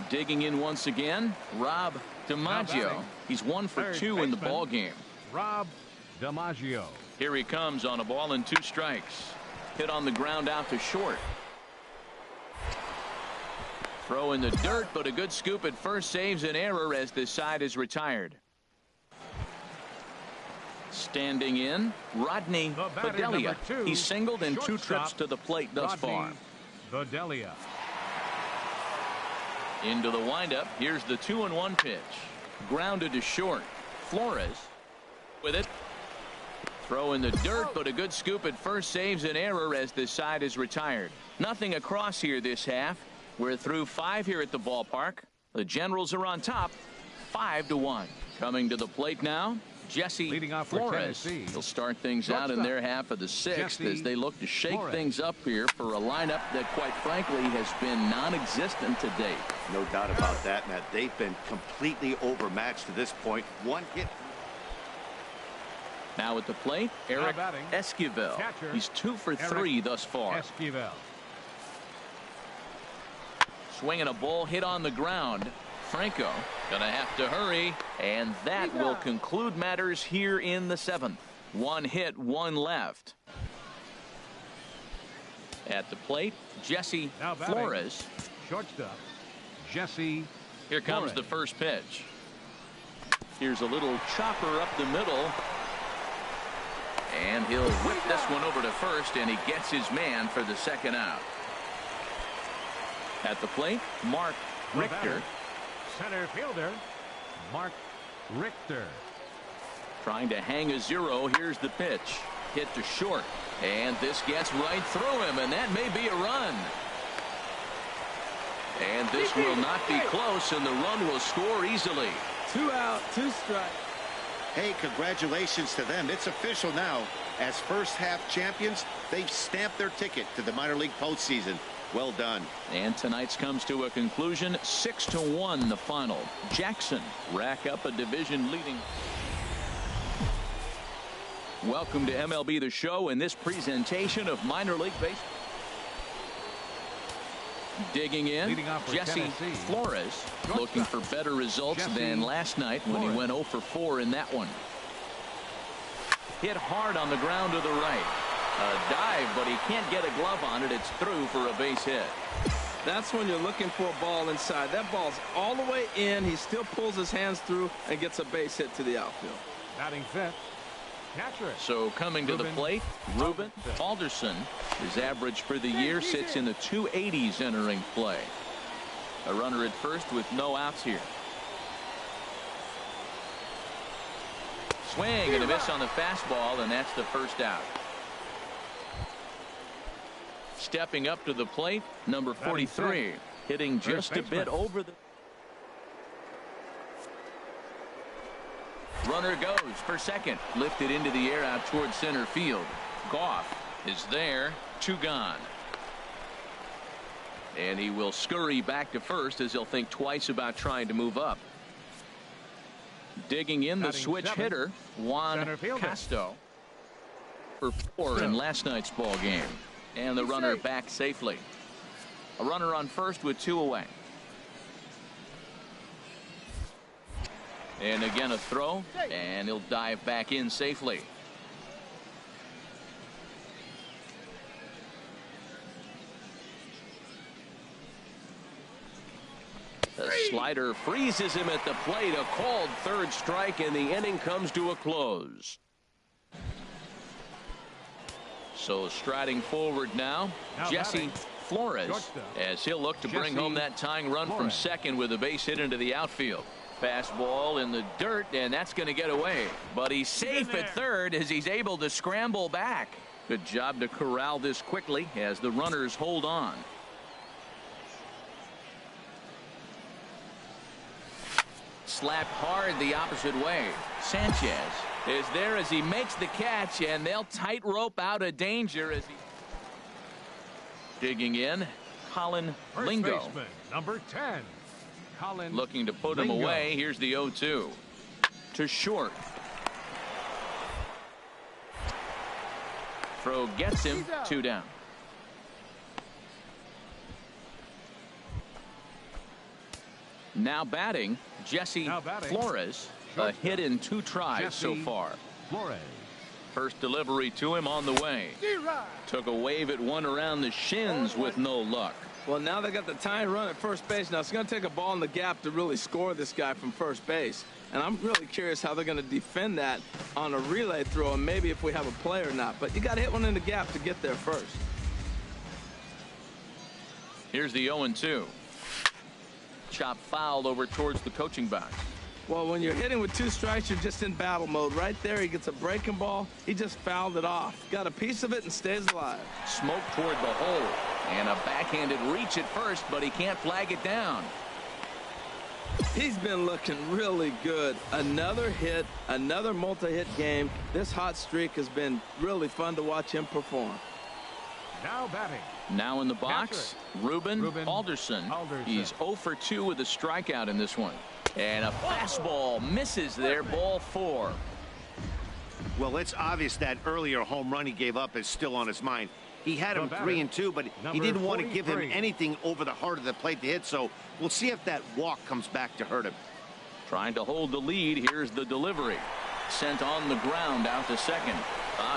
Digging in once again, Rob DiMaggio. He's 1 for 2 in the ball game. Rob DiMaggio. Here he comes on a ball and 2 strikes. Hit on the ground out to short. Throw in the dirt, but a good scoop at first saves an error as this side is retired. Standing in, Rodney Bedelia. He's singled in 2 trips to the plate thus far. Bedelia. Into the windup. Here's the 2-1 pitch. Grounded to short. Flores with it. Throw in the dirt, but a good scoop at first saves an error as this side is retired. Nothing across here this half. We're through 5 here at the ballpark. The Generals are on top, 5-1. Coming to the plate now, Jesse Flores. He'll start things out in their half of the 6th as they look to shake things up here for a lineup that, quite frankly, has been non-existent to date. No doubt about that, Matt. They've been completely overmatched to this point. 1 hit. Now at the plate, Eric Esquivel. He's 2 for 3 thus far. Esquivel. Swinging a ball hit on the ground. Franco gonna have to hurry, and that will conclude matters here in the 7th. 1 hit, 1 left. At the plate, Jesse Flores. Shortstop, Jesse. Here comes the first pitch. Here's a little chopper up the middle. And he'll whip this one over to first, and he gets his man for the 2nd out. At the plate, Mark Richter. Center fielder, Mark Richter. Trying to hang a 0. Here's the pitch. Hit to short. And this gets right through him, and that may be a run. And this will not be close, and the run will score easily. 2 out, 2 strikes. Hey, congratulations to them. It's official now. As first half champions, they've stamped their ticket to the minor league postseason. Well done. And tonight's comes to a conclusion. 6-1 the final. Jackson rack up a division leading. Welcome to MLB The Show in this presentation of minor league baseball. Digging in, Jesse Flores looking for better results than last night when he went 0 for 4 in that one. Hit hard on the ground to the right. A dive, but he can't get a glove on it. It's through for a base hit. That's when you're looking for a ball inside. That ball's all the way in. He still pulls his hands through and gets a base hit to the outfield. Batting 5th, catcher. So coming to the plate, Ruben Alderson. His average for the year sits in the 280s entering play. A runner at first with no outs here. Swing and a miss on the fastball, and that's the first out. Stepping up to the plate, number 43, hitting just a bit over the. Runner goes for second, lifted into the air out towards center field. Goff is there, 2 gone. And he will scurry back to first as he'll think twice about trying to move up. Digging in the switch hitter, Juan Casto, for 4 in last night's ball game. And the runner back safely. A runner on first with 2 away. And again a throw, and he'll dive back in safely. The slider freezes him at the plate. A called 3rd strike, and the inning comes to a close. So striding forward now, Jesse Flores, as he'll look to bring home that tying run from second with a base hit into the outfield. Fastball in the dirt, and that's going to get away. But he's safe at third as he's able to scramble back. Good job to corral this quickly as the runners hold on. Slapped hard the opposite way. Sanchez is there as he makes the catch, and they'll tightrope out of danger as he. Digging in, Colin Lingo. First baseman, number 10. Colin looking to put him away. Here's the 0-2. To short. Throw gets him, 2 down. Now batting, Jesse Flores. A hit in 2 tries so far. Flores. First delivery to him on the way. Took a wave at one around the shins with no luck. Well, now they got the tying run at first base. Now it's going to take a ball in the gap to really score this guy from first base. And I'm really curious how they're going to defend that on a relay throw, and maybe if we have a play or not. But you got to hit one in the gap to get there first. Here's the 0-2. Chop fouled over towards the coaching box. Well, when you're hitting with 2 strikes, you're just in battle mode. Right there, he gets a breaking ball. He just fouled it off. Got a piece of it and stays alive. Smoke toward the hole. And a backhanded reach at first, but he can't flag it down. He's been looking really good. Another hit, another multi-hit game. This hot streak has been really fun to watch him perform. Now batting. Now in the box, Ruben Alderson. He's 0 for 2 with a strikeout in this one. And a fastball misses there, ball 4. Well, it's obvious that earlier home run he gave up is still on his mind. He had him 3-2, but he didn't want to give him anything over the heart of the plate to hit, so we'll see if that walk comes back to hurt him. Trying to hold the lead. Here's the delivery. Sent on the ground out to second.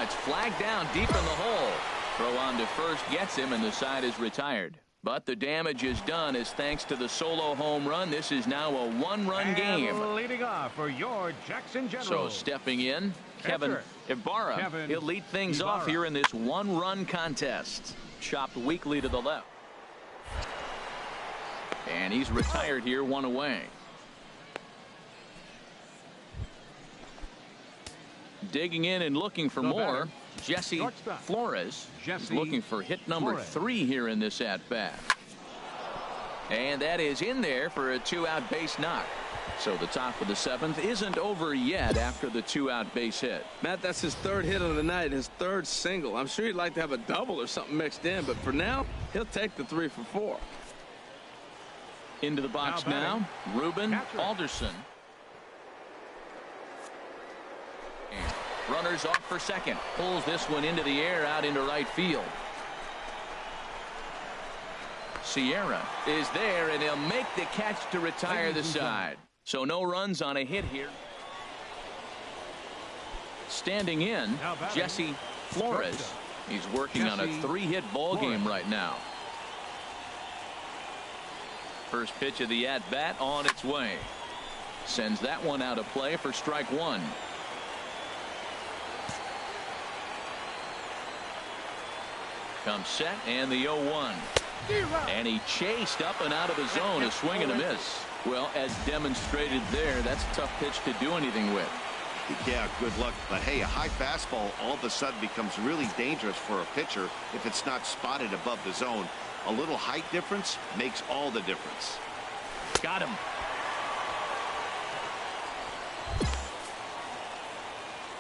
It's flagged down deep in the hole. Throw on to first gets him, and the side is retired. But the damage is done as thanks to the solo home run. This is now a 1-run game. Leading off for your Jackson Generals. So stepping in, Kevin Ibarra. He'll lead things off here in this 1-run contest. Chopped weakly to the left. And he's retired here, 1 away. Digging in and looking for more. Jesse Flores is looking for hit number 3 here in this at-bat. And that is in there for a 2-out base knock. So the top of the 7th isn't over yet after the 2-out base hit. Matt, that's his 3rd hit of the night, his 3rd single. I'm sure he'd like to have a double or something mixed in, but for now, he'll take the 3 for 4. Into the box now, Ruben Alderson. And runners off for second. Pulls this one into the air out into right field. Sierra is there, and he'll make the catch to retire the side. So no runs on a hit here. Standing in, Jesse Flores. He's working on a 3-hit ball game right now. First pitch of the at-bat on its way. Sends that one out of play for strike 1. Comes set, and the 0-1. And he chased up and out of the zone, a swing and a miss. Well, as demonstrated there, that's a tough pitch to do anything with. Yeah, good luck. But hey, a high fastball all of a sudden becomes really dangerous for a pitcher if it's not spotted above the zone. A little height difference makes all the difference. Got him.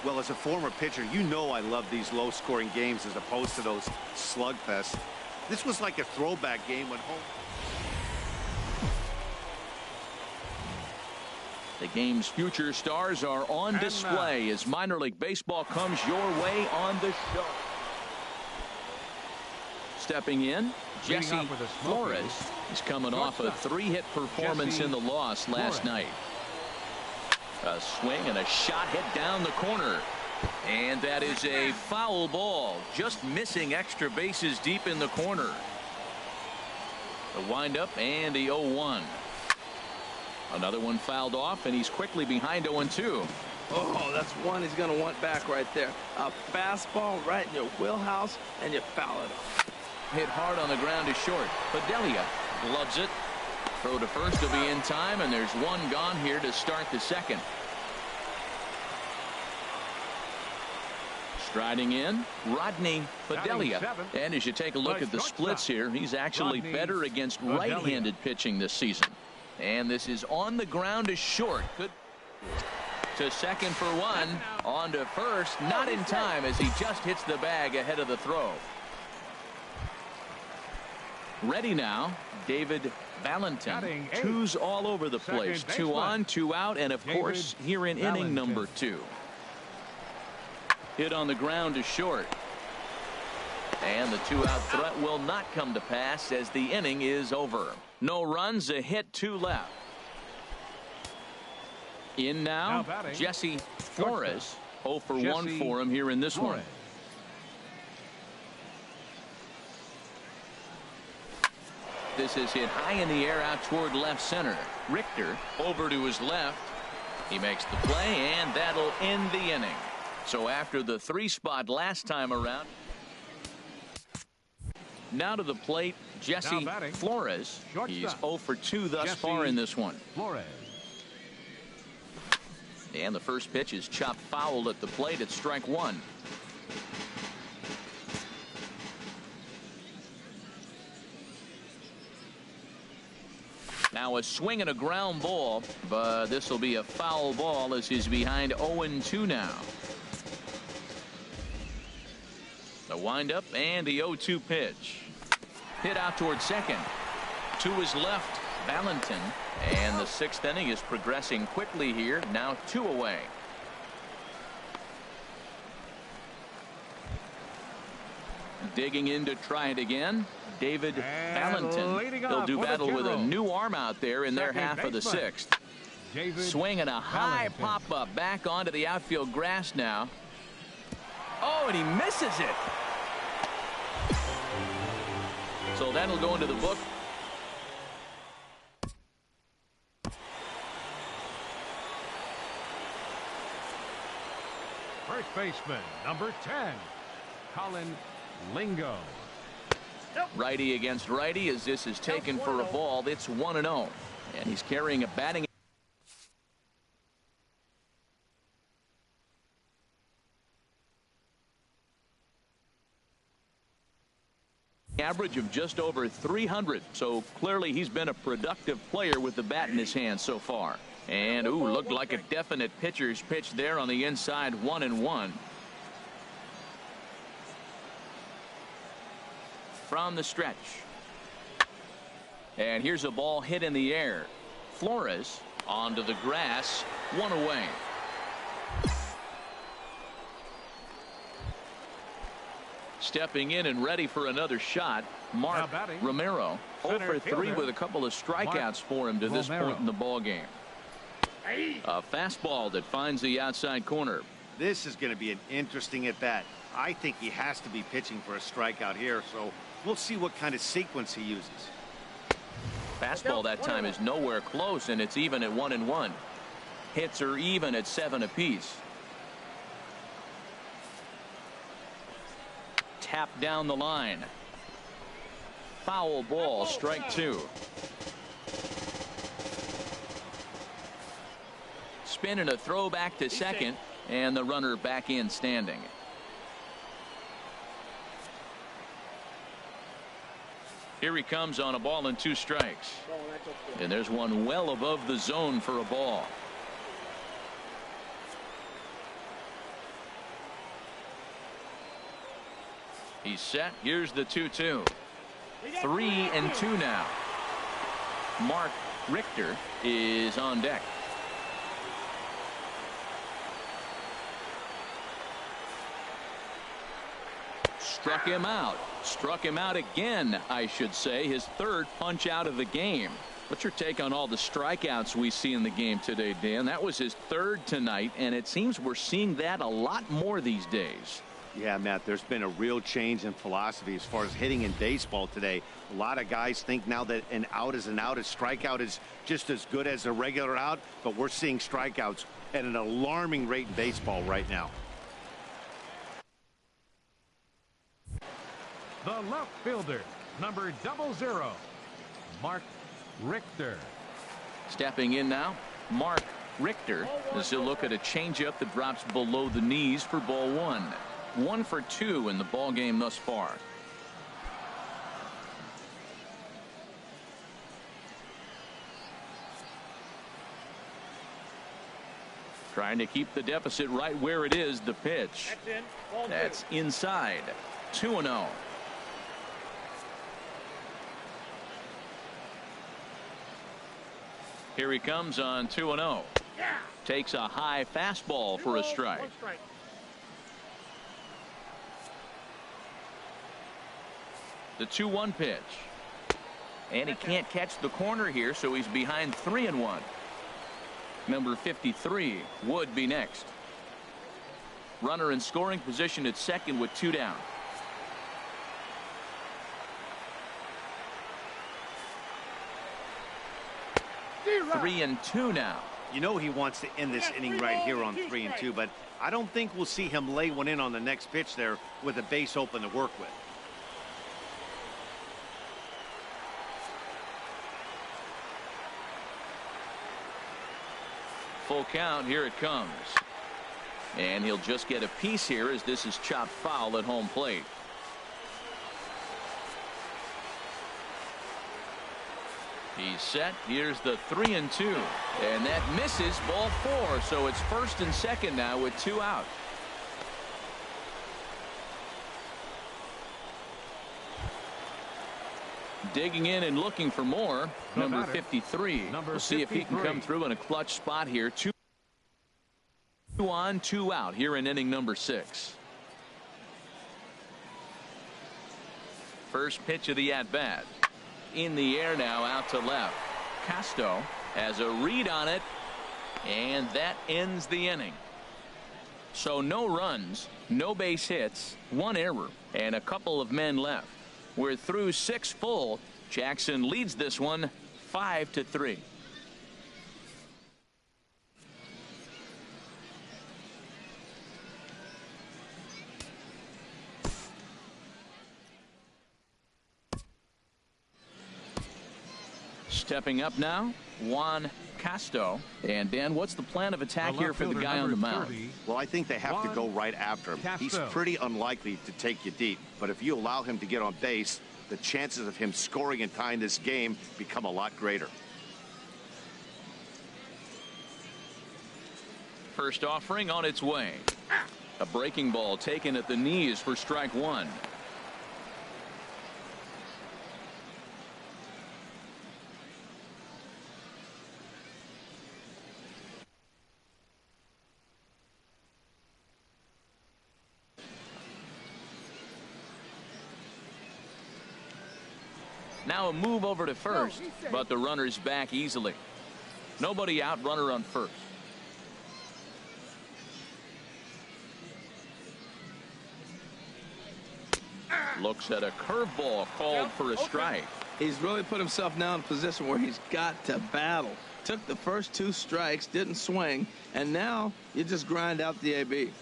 Well, as a former pitcher, you know I love these low-scoring games as opposed to those slugfests. This was like a throwback game when home. The game's future stars are on display as minor league baseball comes your way on the show. Stepping in, Jesse Flores. He's coming off a 3-hit performance in the loss last night. A swing and a shot hit down the corner. And that is a foul ball, just missing extra bases deep in the corner. The windup and the 0-1. Another one fouled off, and he's quickly behind 0-2. Oh, that's one he's going to want back right there. A fastball right in your wheelhouse, and you foul it off. Hit hard on the ground to short. Bedelia gloves it. Throw to first will be in time, and there's one gone here to start the second. Striding in, Rodney Bedelia. And as you take a look at the splits here, he's actually better against right-handed pitching this season. And this is on the ground to short. Good to second for 1. On to first, not in time as he just hits the bag ahead of the throw. Ready now, David Valentin. 2s all over the place. 2 on, 2 out, and of course here in inning number 2. Hit on the ground to short. And the 2-out threat will not come to pass as the inning is over. No runs, a hit, 2 left. In now, batting, Jesse Flores. 0 for 1 Jesse for him here in this Flores. one. This is hit high in the air out toward left center. Richter over to his left. He makes the play, and that'll end the inning. So after the 3-spot last time around, now to the plate, Jesse Flores. Shortstop. He's 0 for 2 thus Jesse far in this one. Flores. And the first pitch is chopped foul at the plate at strike 1. Now a swing and a ground ball, but this will be a foul ball as he's behind 0-2 now. The windup and the 0-2 pitch. Hit out toward second. To his left, Valentin. And the 6th inning is progressing quickly here. Now 2 away. Digging in to try it again. David Valentin. He'll do battle with a new arm out there in their half of the 6th. Swinging a high pop-up back onto the outfield grass now. Oh, and he misses it. So that'll go into the book. First baseman, number 10, Colin Lingo. Righty against righty as this is taken for a ball. It's 1-0. And he's carrying a batting average of just over 300. So clearly he's been a productive player with the bat in his hand so far. And ooh, looked like a definite pitcher's pitch there on the inside. 1-1. From the stretch. And here's a ball hit in the air. Flores onto the grass. 1 away. Stepping in and ready for another shot, Mark Romero. 0 for 3 with a couple of strikeouts for him to this point in the ball game. A fastball that finds the outside corner. This is going to be an interesting at bat. I think he has to be pitching for a strikeout here, so we'll see what kind of sequence he uses. Fastball that time is nowhere close, and it's even at 1-1. Hits are even at 7 apiece. Tap down the line. Foul ball, strike 2. Spin and a throw back to second, and the runner back in standing. Here he comes on a ball and 2 strikes. And there's one well above the zone for a ball. He's set. Here's the 2-2. 3-2 now. Mark Richter is on deck. Struck him out. Struck him out again, I should say. His 3rd punch out of the game. What's your take on all the strikeouts we see in the game today, Dan? That was his 3rd tonight, and it seems we're seeing that a lot more these days. Yeah, Matt, there's been a real change in philosophy as far as hitting in baseball today. A lot of guys think now that an out is an out. A strikeout is just as good as a regular out, but we're seeing strikeouts at an alarming rate in baseball right now. The left fielder, number 00, Mark Richter. Stepping in now, Mark Richter. This is a look at a changeup that drops below the knees for ball 1. 1 for 2 in the ball game thus far. Trying to keep the deficit right where it is. The pitch. That's inside. 2-0. Here he comes on 2-0. Takes a high fastball for a strike. The 2-1 pitch. And he can't catch the corner here, so he's behind 3-1. Number 53 would be next. Runner in scoring position at second with 2 down. Three and two now. You know he wants to end this inning right here on 3-2, but I don't think we'll see him lay one in on the next pitch there with a base open to work with. Full count. Here it comes. And he'll just get a piece here as this is chopped foul at home plate. He's set. Here's the 3-2. And that misses, ball 4. So it's first and second now with 2 out. Digging in and looking for more. Number 53. We'll see if he can come through in a clutch spot here. 2 on, 2 out here in inning number 6. First pitch of the at-bat. In the air now, out to left. Castro has a read on it, and that ends the inning. So no runs, no base hits, 1 error, and a couple of men left. We're through 6 full. Jackson leads this one 5-3. Stepping up now, Juan Castro. And Dan, what's the plan of attack here for the guy on the mound? Well, I think they have to go right after him. He's pretty unlikely to take you deep, but if you allow him to get on base, the chances of him scoring and tying this game become a lot greater. First offering on its way. A breaking ball taken at the knees for strike 1. Now a move over to first, but the runner's back easily. Nobody out, runner on first. Looks at a curveball called for a strike. He's really put himself now in a position where he's got to battle. Took the first 2 strikes, didn't swing, and now you just grind out the AB.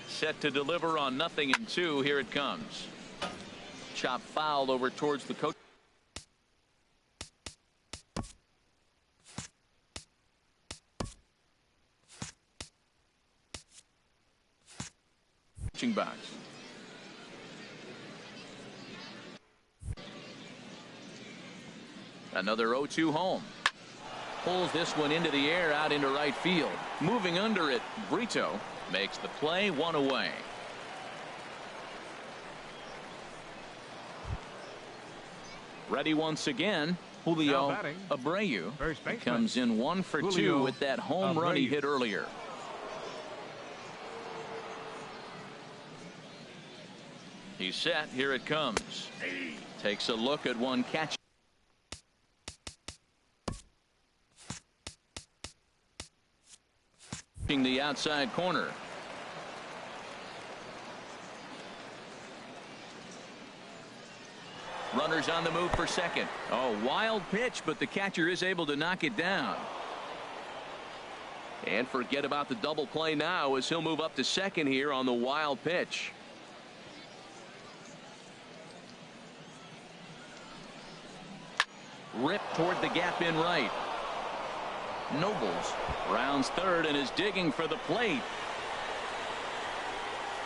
Set to deliver on 0-2. Here it comes. Chop foul over towards the coach. Coaching box. Another 0-2 home. Pulls this one into the air out into right field. Moving under it, Brito makes the play, 1 away. Ready once again, Julio Abreu comes in 1 for 2 with that home run he hit earlier. He's set. Here it comes. Takes a look at one catch. The outside corner. Runners on the move for second. Oh, wild pitch, but the catcher is able to knock it down. And forget about the double play now as he'll move up to second here on the wild pitch. Ripped toward the gap in right. Nobles rounds third and is digging for the plate.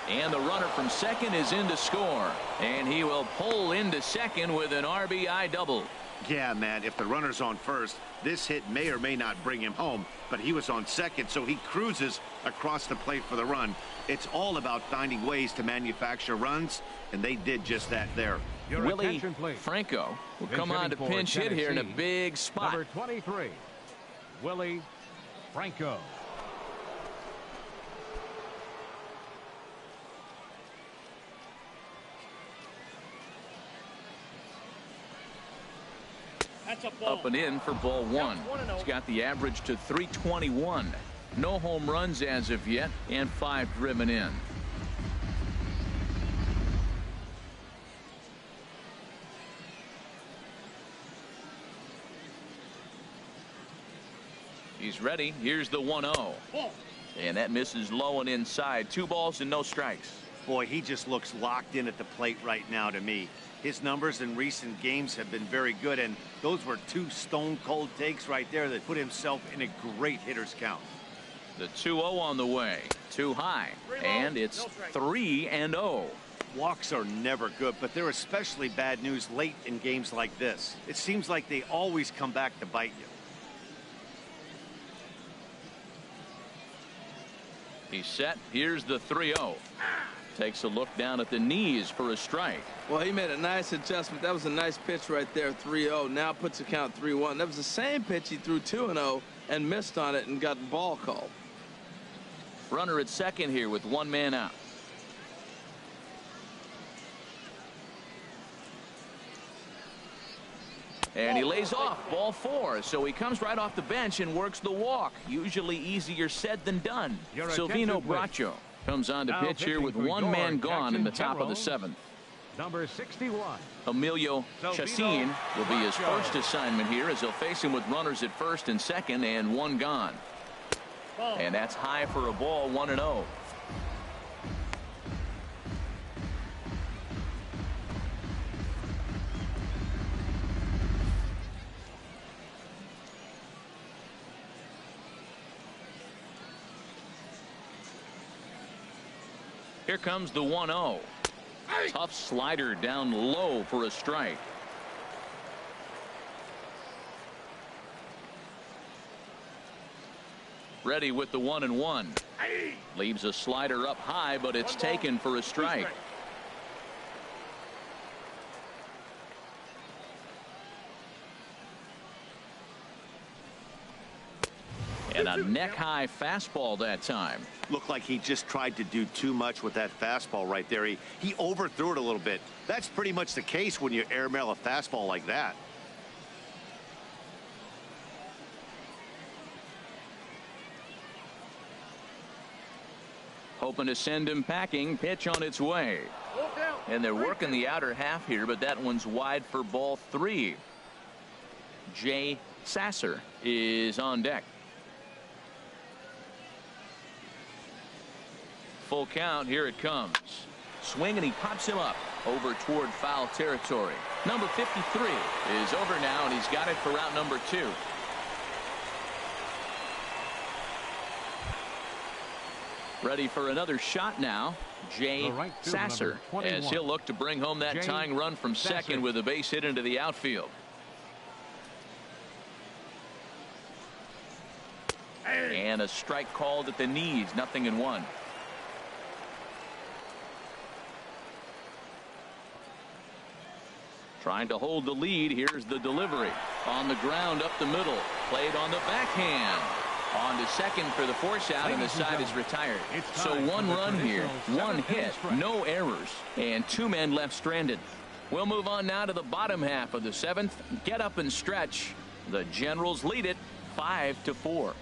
And the runner from second is in to score. And he will pull into second with an RBI double. Yeah, man, if the runner's on first, this hit may or may not bring him home, but he was on second, so he cruises across the plate for the run. It's all about finding ways to manufacture runs, and they did just that there. Willie Franco will come on to pinch hit here in a big spot. Number 23, Willie Franco. Up and in for ball one. He's got the average to 321. No home runs as of yet, and 5 driven in. He's ready. Here's the 1-0. And that misses low and inside. 2 balls and no strikes. Boy, he just looks locked in at the plate right now to me. His numbers in recent games have been very good, and those were 2 stone-cold takes right there that put himself in a great hitter's count. The 2-0 on the way. Too high. And it's 3-0. Walks are never good, but they're especially bad news late in games like this. It seems like they always come back to bite you. He's set. Here's the 3-0. Takes a look down at the knees for a strike. Well, he made a nice adjustment. That was a nice pitch right there, 3-0. Now puts the count 3-1. That was the same pitch he threw 2-0 and missed on it and got the ball called. Runner at second here with 1 man out. And he lays off ball 4, so he comes right off the bench and works the walk. Usually easier said than done. Silvino Bracho comes on to pitch here with 1 man gone in the top of the 7th. Number 61. Emilio Chacin will be his first assignment here as he'll face him with runners at first and second and 1 gone. And that's high for a ball, 1-0. Here comes the 1-0. Tough slider down low for a strike. Ready with the 1-1. Leaves a slider up high, but it's taken for a strike. And a neck-high fastball that time. Looked like he just tried to do too much with that fastball right there. He overthrew it a little bit. That's pretty much the case when you airmail a fastball like that. Hoping to send him packing. Pitch on its way. And they're working the outer half here, but that one's wide for ball 3. Jay Sasser is on deck. Full count. Here it comes. Swing, and he pops him up over toward foul territory. Number 53 is over now, and he's got it for out number 2. Ready for another shot now. Jay Sasser, as he'll look to bring home that tying run from second with a base hit into the outfield. And a strike called at the knees. 0-1. Trying to hold the lead. Here's the delivery. On the ground up the middle. Played on the backhand. On to second for the force out, and the side is retired. So 1 run here, 1 hit, no errors, and 2 men left stranded. We'll move on now to the bottom half of the 7th. Get up and stretch. The Generals lead it 5-4.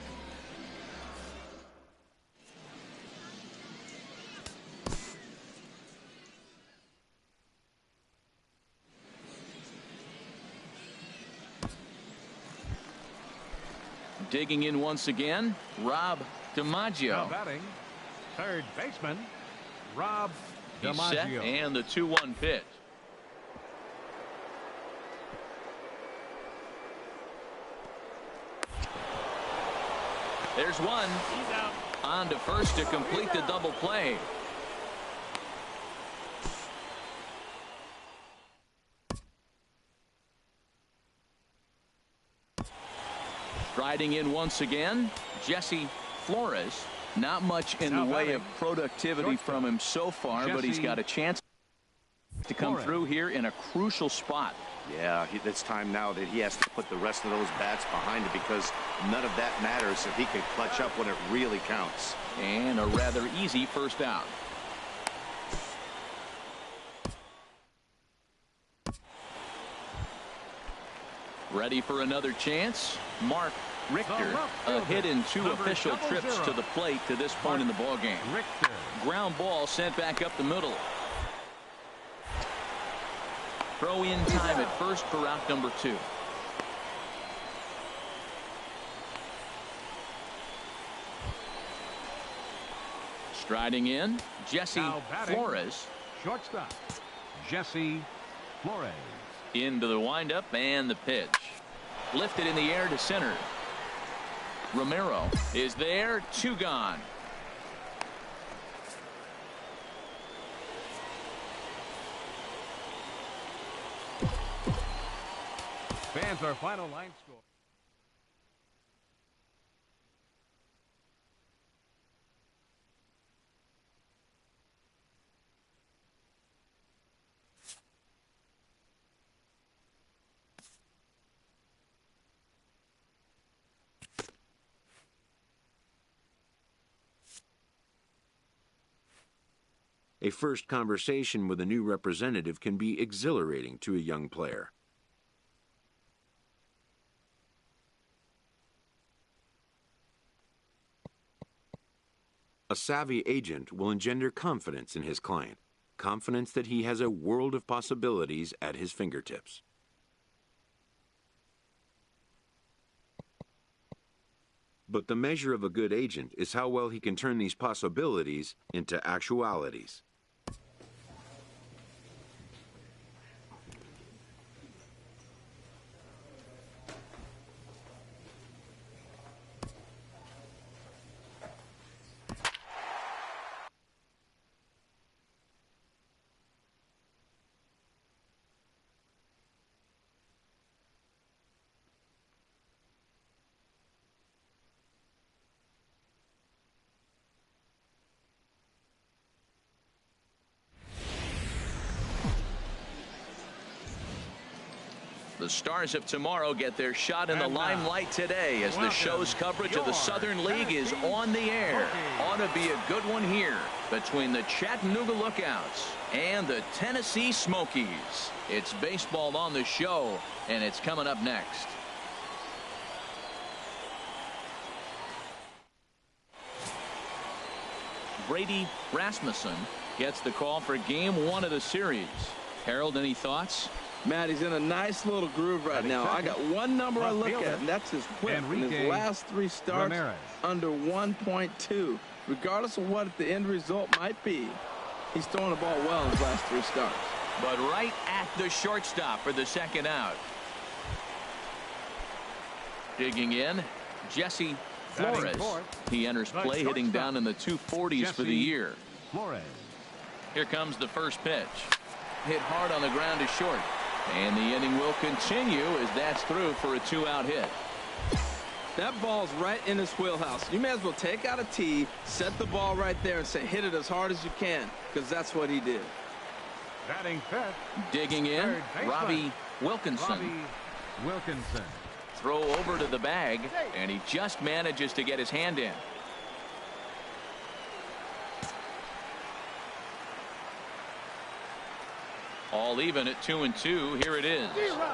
Digging in once again, Rob DiMaggio. Now batting, third baseman, Rob He's set, DiMaggio. and the 2-1 pitch. There's one. He's out. On to first to complete the double play. Striding in once again, Jesse Flores. Not much in the way of productivity from him so far, but he's got a chance to come through here in a crucial spot. Yeah, it's time now that he has to put the rest of those bats behind it, because none of that matters if he can clutch up when it really counts. And a rather easy first out. Ready for another chance. Mark Richter, a hit in 2 official trips to the plate to this point in the ballgame. Ground ball sent back up the middle. Throw in time at first for out number 2. Striding in, Jesse Flores. Shortstop, Jesse Flores. Into the windup and the pitch. Lifted in the air to center. Romero is there. 2 gone. Fans, our final line score. A first conversation with a new representative can be exhilarating to a young player. A savvy agent will engender confidence in his client, confidence that he has a world of possibilities at his fingertips. But the measure of a good agent is how well he can turn these possibilities into actualities. The stars of tomorrow get their shot in the limelight today as the show's coverage of the Southern League is on the air. Ought to be a good one here between the Chattanooga Lookouts and the Tennessee Smokies. It's baseball on the show, and it's coming up next. Brady Rasmussen gets the call for game 1 of the series. Harold, any thoughts? Matt, he's in a nice little groove right now. I got one number I look at, and that's his whip. In his last 3 starts, under 1.2. Regardless of what the end result might be, he's throwing the ball well in his last 3 starts. But right at the shortstop for the second out. Digging in, Jesse Flores. He enters play hitting down in the 240s for the year. Here comes the first pitch. Hit hard on the ground to short. And the inning will continue as that's through for a 2-out hit. That ball's right in his wheelhouse. You may as well take out a tee, set the ball right there, and say hit it as hard as you can, because that's what he did. Batting fifth. Digging in, Robbie Wilkinson. Throw over to the bag, and he just manages to get his hand in. All even at 2-2. Here it is.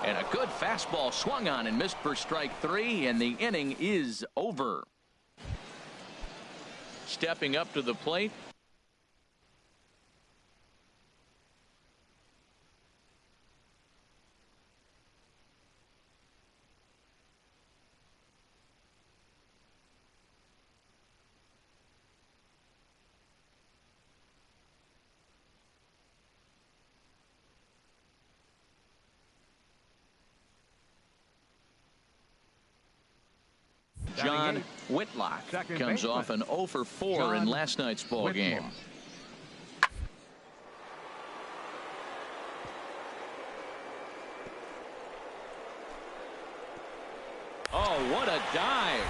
And a good fastball swung on and missed for strike 3, and the inning is over. Stepping up to the plate, John Whitlock comes off an 0 for 4 in last night's ball game. Oh, what a dive.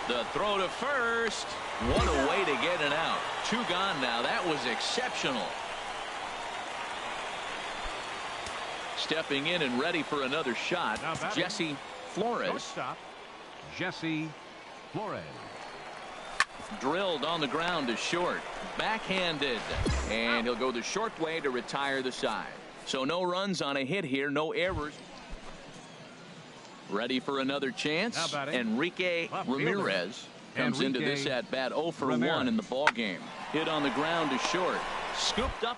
The throw to first. What a way to get it out. 2 gone now. That was exceptional. Stepping in and ready for another shot, Jesse Flores. Jesse Flores. Drilled on the ground to short. Backhanded. And he'll go the short way to retire the side. So no runs on a hit here. No errors. Ready for another chance. Enrique Ramirez comes into this at bat 0 for 1 in the ball game. Hit on the ground to short. Scooped up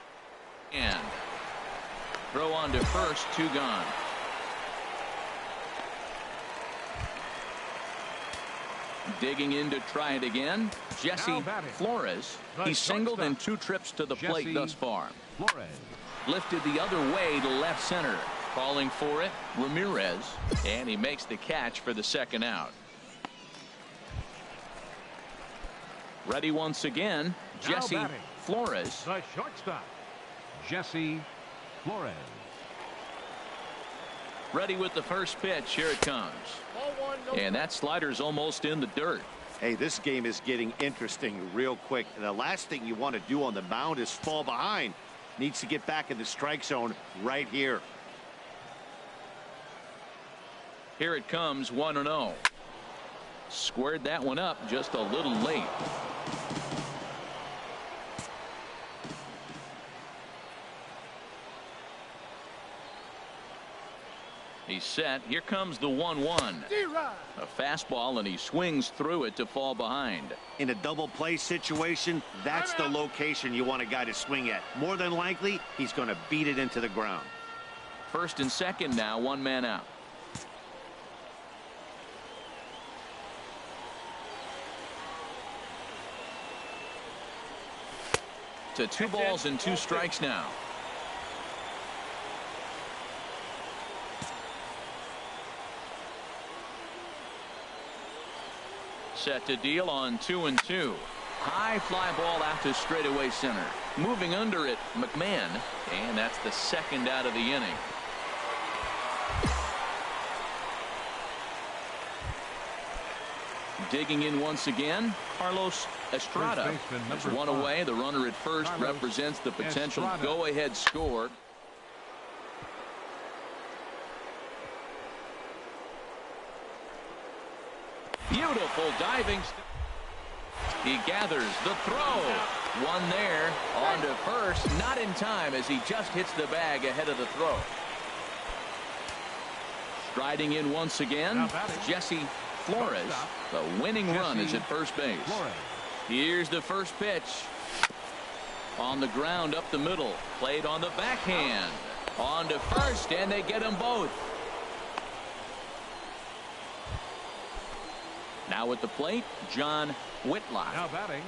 and throw on to first. 2 gone. Digging in to try it again. Jesse Flores. He's singled in 2 trips to the plate thus far. Lifted the other way to left center. Calling for it, Ramirez, and he makes the catch for the 2nd out. Ready once again, Jesse Flores. The shortstop, Jesse Flores. Ready with the first pitch. Here it comes. And that slider's almost in the dirt. Hey, this game is getting interesting real quick. The last thing you want to do on the mound is fall behind. Needs to get back in the strike zone right here. Here it comes, 1-0. Squared that one up just a little late. He's set. Here comes the 1-1. A fastball, and he swings through it to fall behind. In a double play situation, that's the location you want a guy to swing at. More than likely, he's going to beat it into the ground. First and second now, 1 man out. To 2 balls and 2 strikes now. Set to deal on 2-2. High fly ball out to straightaway center. Moving under it, McMahon, and that's the 2nd out of the inning. Digging in once again, Carlos Estrada. There's 1 away. The runner at first represents the potential go-ahead score. Beautiful diving. He gathers the throw. 1 there. On to first. Not in time as he just hits the bag ahead of the throw. Striding in once again, Jesse Flores. The winning run is at first base. Here's the first pitch. On the ground up the middle. Played on the backhand. On to first, and they get them both. Now at the plate, John Whitlock. Now batting,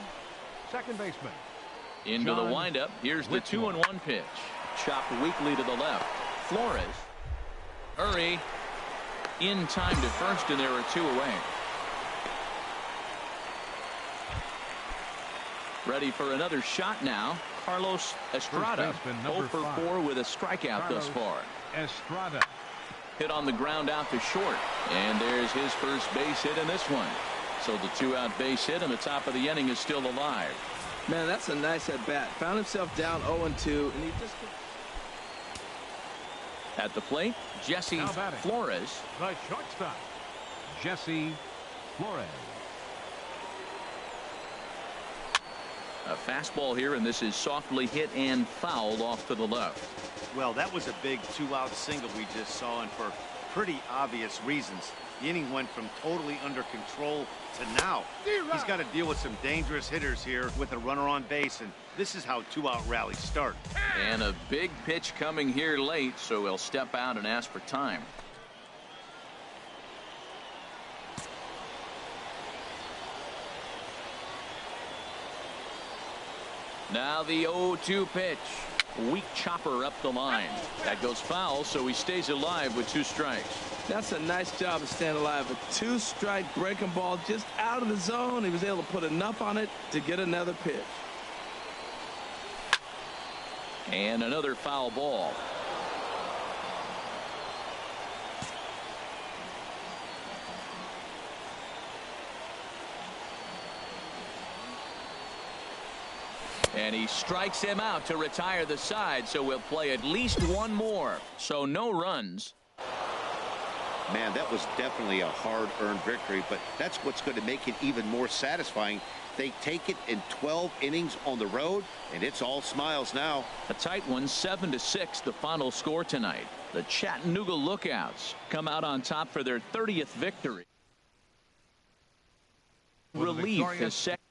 second baseman. Into the windup. Here's the 2-1 pitch. Chopped weakly to the left. Flores. Hurry. In time to first, and there are 2 away. Ready for another shot now. Carlos Estrada. 0 for 4 with a strikeout thus far. Estrada. Hit on the ground out to short. And there's his first base hit in this one. So the 2-out base hit, and the top of the inning is still alive. Man, that's a nice at bat. Found himself down 0-2, and he just. At the plate, Jesse Flores. The shortstop, Jesse Flores. A fastball here, and this is softly hit and fouled off to the left. Well, that was a big 2-out single we just saw, and for pretty obvious reasons. The inning went from totally under control to now. He's got to deal with some dangerous hitters here with a runner on base, and this is how 2-out rallies start. And a big pitch coming here late, so he'll step out and ask for time. Now the 0-2 pitch. Weak chopper up the line. That goes foul, so he stays alive with 2 strikes. That's a nice job of staying alive. A 2-strike breaking ball just out of the zone. He was able to put enough on it to get another pitch. And another foul ball. And he strikes him out to retire the side, so we'll play at least 1 more. So no runs. Man, that was definitely a hard-earned victory, but that's what's going to make it even more satisfying. They take it in 12 innings on the road, and it's all smiles now. A tight one, 7-6, the final score tonight. The Chattanooga Lookouts come out on top for their 30th victory. Relief is second.